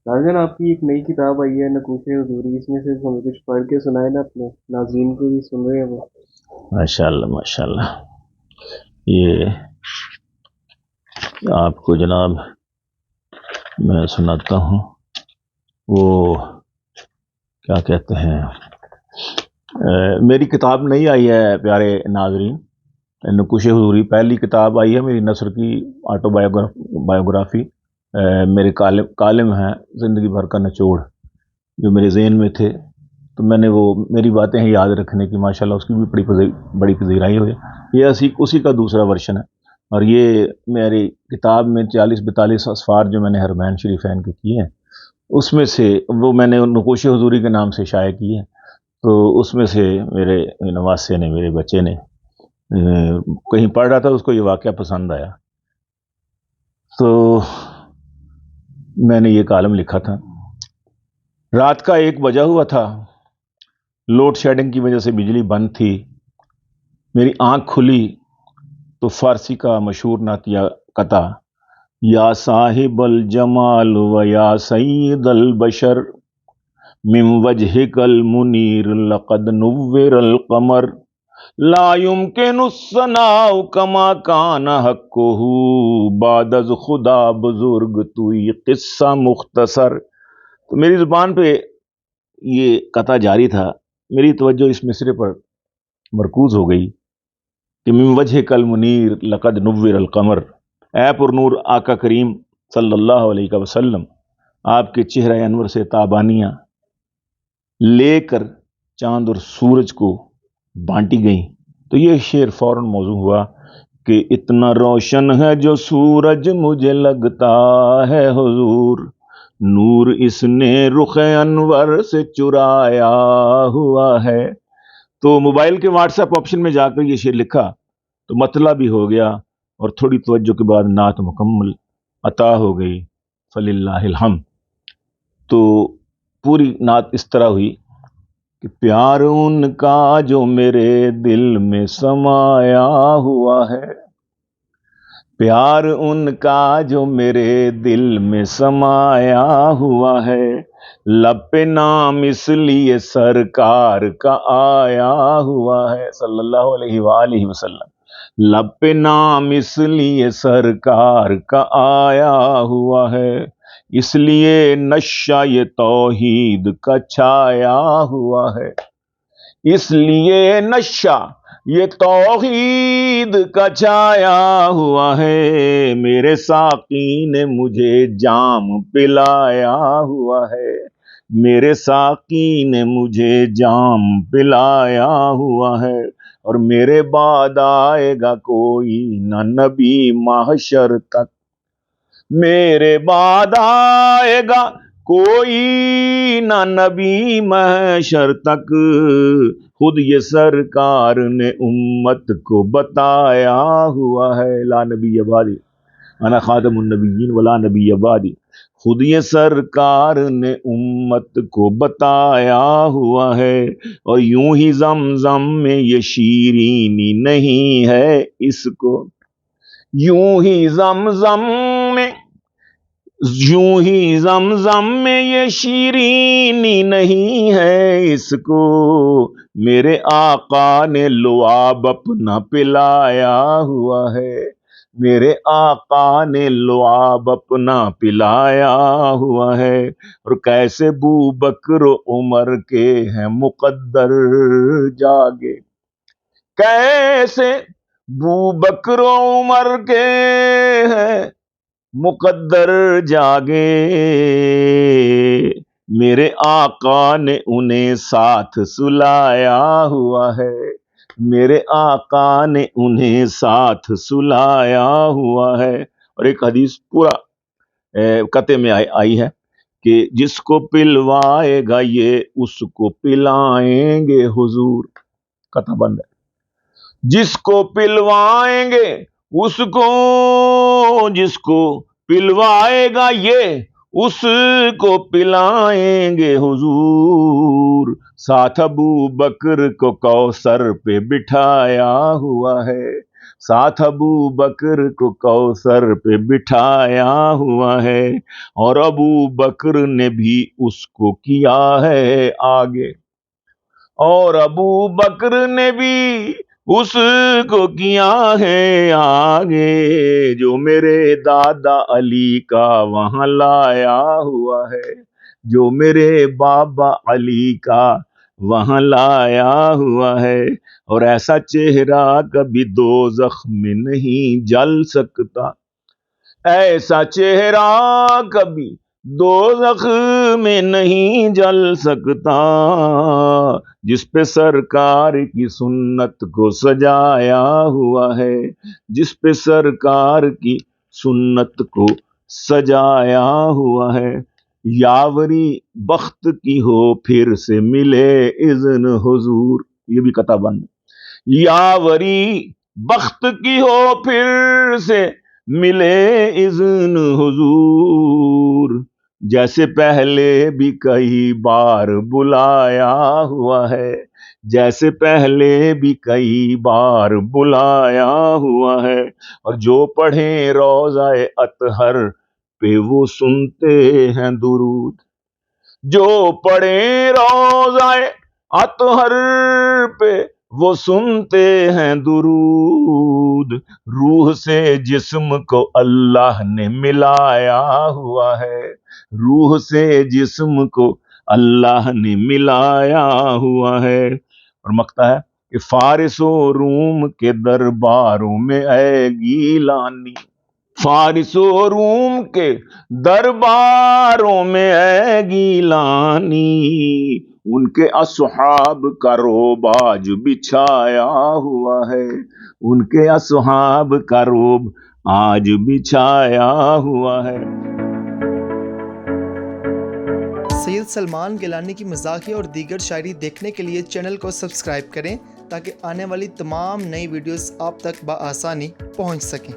नाज़रीन आपकी एक नई किताब आई है नकूश हुजूरी, इसमें से हमें कुछ पढ़ के सुनाए ना, अपने नाज़रीन को भी सुन रहे हैं वो। माशाल्लाह माशाल्लाह। ये आपको जनाब मैं सुनाता हूँ। वो क्या कहते हैं, मेरी किताब नहीं आई है प्यारे नाजरीन। नकुश हुजूरी पहली किताब आई है मेरी नस्र की बायोग्राफी। मेरे कालिम हैं ज़िंदगी भर का निचोड़, जो मेरे ज़हन में थे, तो मैंने वो मेरी बातें हैं याद रखने की, माशाल्लाह उसकी भी बड़ी पजीराई हुई। ये उसी का दूसरा वर्शन है। और ये मेरी किताब में 40-42 असफार जो मैंने हरमैन शरीफैन के किए हैं, उसमें से वो मैंने नकोश हुजूरी के नाम से शाये किए हैं। तो उसमें से मेरे नवासे ने, मेरे बच्चे ने कहीं पढ़ रहा था, उसको ये वाक़या पसंद आया, तो मैंने ये कालम लिखा था। रात का 1 बजा हुआ था, लोड शेडिंग की वजह से बिजली बंद थी। मेरी आंख खुली तो फारसी का मशहूर नातिया कता, या साहिबल जमाल व या सैयदल बशर मिन वजहिकल मुनीर लक़द नुव्विरल क़मर ला युमकिनु सनाउ कमा कान हक्कुहु बादज खुदा बुजुर्ग तू ये किस्सा मुख्तसर। तो मेरी जुबान पे ये कथा जारी था, मेरी तवज्जो इस मिसरे पर मरकूज हो गई कि मिन वजहिकल मुनीर लक़द नुव्विरल क़मर, ऐ पुरनूर आका करीम सल्लल्लाहु अलैहि वसल्लम, आपके चेहरे अनवर से ताबानियां लेकर चांद और सूरज को बांटी गई। तो ये शेर फौरन मौजू हुआ कि इतना रोशन है जो सूरज मुझे लगता है हुजूर, नूर इसने रुख अनवर से चुराया हुआ है। तो मोबाइल के व्हाट्सएप ऑप्शन में जाकर ये शेर लिखा तो मतला भी हो गया, और थोड़ी तवज्जो के बाद नात मुकम्मल अता हो गई, फलिल्लाहिल हम्द। तो पूरी नात इस तरह हुई कि प्यार उनका जो मेरे दिल में समाया हुआ है, प्यार उनका जो मेरे दिल में समाया हुआ है, लब पे नाम इसलिए सरकार का आया हुआ है सल्लल्लाहु अलैहि वसल्लम, लब पे नाम इसलिए सरकार का आया हुआ है, इसलिए नशा ये तौहीद का छाया हुआ है, इसलिए नशा ये तौहीद का छाया हुआ है, मेरे साकी ने मुझे जाम पिलाया हुआ है, मेरे साकी ने मुझे जाम पिलाया हुआ है, और मेरे बाद आएगा कोई न नबी महशर तक, मेरे बाद आएगा कोई ना नबी महशर तक, खुद ये सरकार ने उम्मत को बताया हुआ है, ला नबी अबादी अना खातमुन नबिय्यीन वला नबी अबादी, खुद ये सरकार ने उम्मत को बताया हुआ है। और यूं ही जमजम में ये शीरीनी नहीं है इसको, यूं ही जमजम में, यूं ही जमजम में ये शीरीनी नहीं है इसको, मेरे आका ने लुआब अपना पिलाया हुआ है, मेरे आका ने लुआब अपना पिलाया हुआ है। और कैसे बू बकर उमर के हैं मुकद्दर जागे, कैसे बू बकर उमर के हैं मुकद्दर जागे, मेरे आका ने उन्हें साथ सुलाया हुआ है, मेरे आका ने उन्हें साथ सुलाया हुआ है। और एक हदीस पूरा कते में आई है कि जिसको पिलवाएगा ये उसको पिलाएंगे हुजूर, कथा बंद है। जिसको पिलवाएंगे उसको, जिसको पिलवाएगा ये उसको पिलाएंगे हुजूर, साथ अबू बकर को कौसर पे बिठाया हुआ है, ساتھ ابو بکر کو کوثر پہ بٹھایا ہوا ہے اور ابو بکر نے بھی اس کو کیا ہے آگے، اور ابو بکر نے بھی اس کو کیا ہے آگے، جو میرے دادا علی کا وہاں لایا ہوا ہے، جو میرے بابا علی کا وہاں لایا ہوا ہے، اور ایسا چہرہ کبھی دوزخ میں نہیں جل سکتا، ایسا چہرہ کبھی دوزخ میں نہیں جل سکتا، جس پہ سرکار کی سنت کو سجایا ہوا ہے، جس پہ سرکار کی سنت کو سجایا ہوا ہے، یاوری بخت کی ہو پھر سے ملے اذن حضور، یہ بھی قطع بند، یاوری بخت کی ہو پھر سے ملے اذن حضور، جیسے پہلے بھی کئی بار بلایا ہوا ہے، جیسے پہلے بھی کئی بار بلایا ہوا ہے، اور جو پڑھیں روضہ اطہر پہ وہ سنتے ہیں درود، جو پڑھیں روضہ اطہر پہ وہ سنتے ہیں درود، روح سے جسم کو اللہ نے ملایا ہوا ہے، روح سے جسم کو اللہ نے ملایا ہوا ہے، اور مقطع ہے کہ فارس و روم کے درباروں میں اے گیلانی، فارس و روم کے درباروں میں اے گیلانی، ان کے اصحاب کا روب آج بچھایا ہوا ہے، ان کے اصحاب کا روب آج بچھایا ہوا ہے۔ سید سلمان گیلانی کی مزاحیہ اور دیگر شاعری دیکھنے کے لیے چینل کو سبسکرائب کریں تاکہ آنے والی تمام نئی ویڈیوز آپ تک بآسانی پہنچ سکیں۔